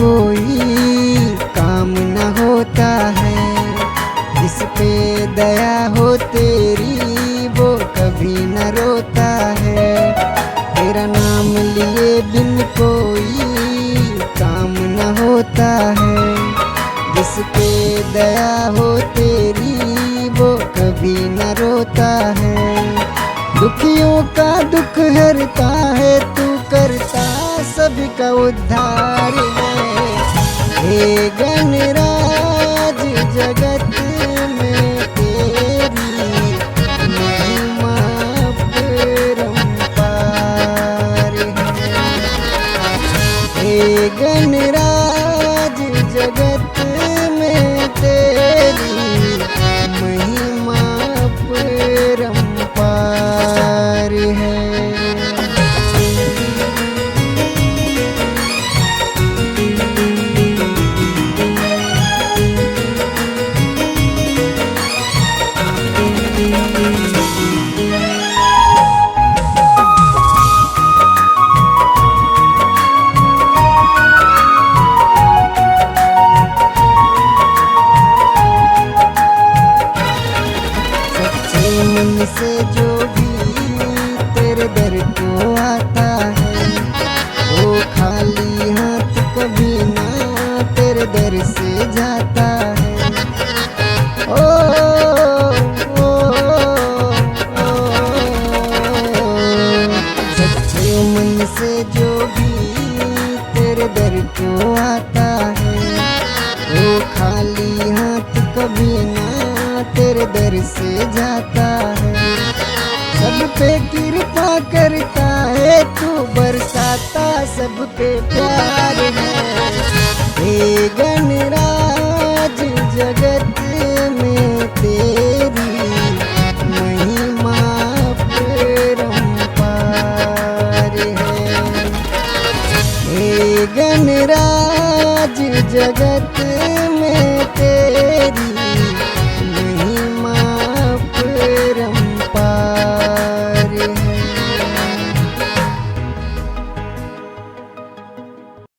कोई काम न होता है। जिस पे दया हो तेरी वो कभी न रोता है। तेरा नाम लिए बिन कोई काम न होता है। जिस पे दया हो तेरी वो कभी न रोता है। दुखियों का दुख हरता है, तू करता सबका उद्धार है। हे गणराज जगत में तेरी महिमा परंपार है। हे गणराज जगत में तेरी महिमा परंपार है। मन से जो भी तेरे दर को आता है, वो खाली हाथ कभी ना तेरे दर से जाता है। ओ, ओ, ओ, सच्चे मन से जो भी तेरे दर को आता है, वो खाली हाथ कभी ना तेरे दर से जाता है। सब पे कृपा करता है, तू बरसाता सब पे प्यार है। हे गणराज जगत में तेरी महिमा परंपार है। हे गणराज जगत